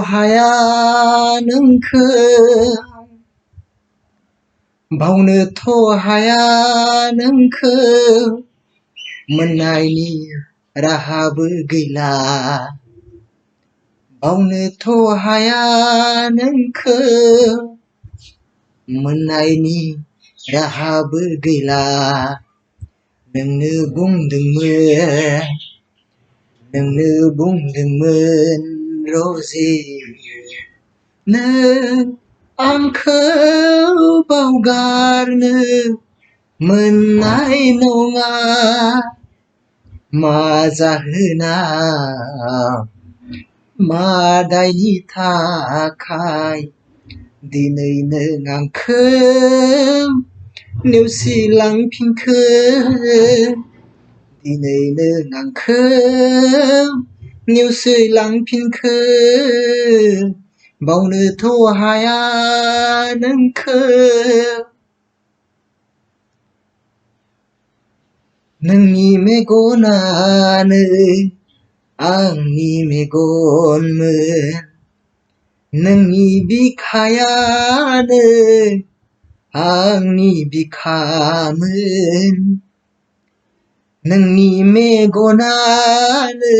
Haya Nwngkou Baonwtho Haya Nwngkou मोननायनि राहाबो गैला बावनोथ' हाया नोंखौ मोननायनि राहाबो गैला नोंनो बुंदोंमोन रजे नों आंखौ बावगारनो मोननाय नङा मा जाहोनाव मा दायनि थाखाय दिनै नों आंखौ नेवसिलांफिनखो दिनै नों आंखौ नेवसिलांफिनखो बावनोथ' हाया नोंखौ नोंनि मेगनानो आंनि मेगनमोन नोंनि बिखायानो आंनि बिखामोन नोंनि मेगनानो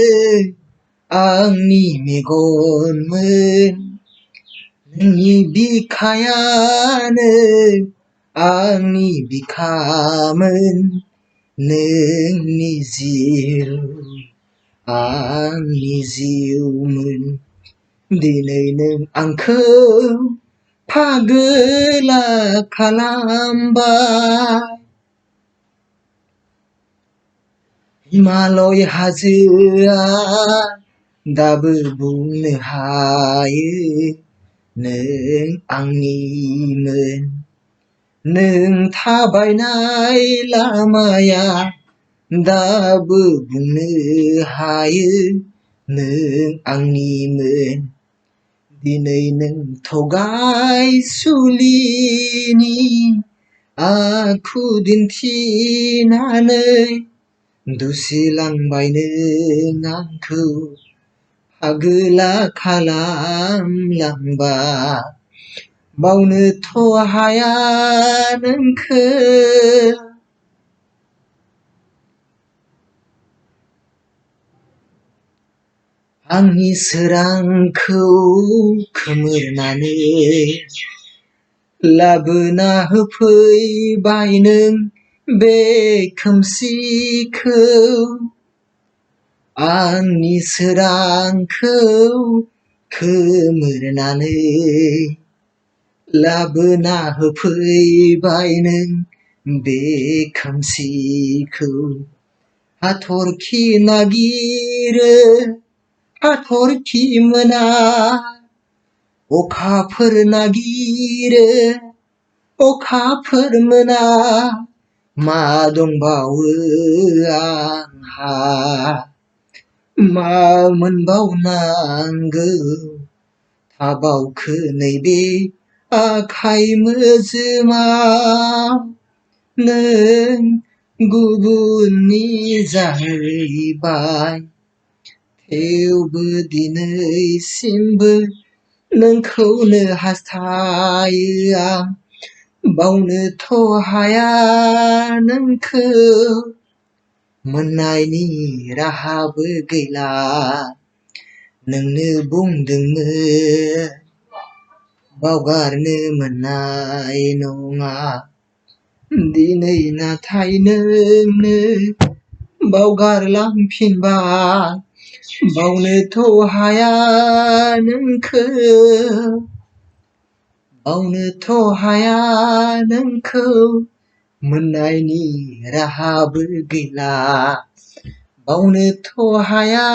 आंनि मेगनमोन नोंनि बिखायानो आंनि बिखामोन नोंनि जिउ आंनि जिउमोन दिनै नों आंखौ फागोला खालामबाय हिमालय हाजोआ दाबो बुंनो हायो नों आंनिमोन नों थाबायनाय लामाया दाबो बुंनो हायो नों आंनिमोन दिनै नों थगायसुलिनि आखु दिन्थिनानै दुसिलांबाय नों आंखौ फागोला खालामलांबाय बावनोथ' हाया नोंखौ आंनि सोरांखौ खोमोरनानै लाबोना होफैबाय नों बे खोमसिखौ आंनि सोरांखौ खोमोरनानै लाबोना होफैबाय नों बे खोमसिखौ हाथरखि नागिरो हाथरखि मोना अखाफोर नागिरो अखाफोर मोना मा दंबावो आंहा मा मोनबावनांगौ थाबावखो नैबे आखाइ मोजोमाव नों गुबुननि जाहैबाय थेवबो दिनैसिमबो नोंखौनो हास्थायो आं बावनोथ' हाया नोंखौ मोननायनि राहाबो गैला नोंनो बुंदोंमोन बावगारनो मोननाय नङा दिनै नाथाय नोंनो बावगारलांफिनबाय बावनोथ' हाया नोंखौ बावनोथ' हाया नोंखौ मोननायनि राहाबो गैला बावनोथ' हाया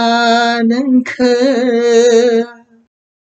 नोंखौ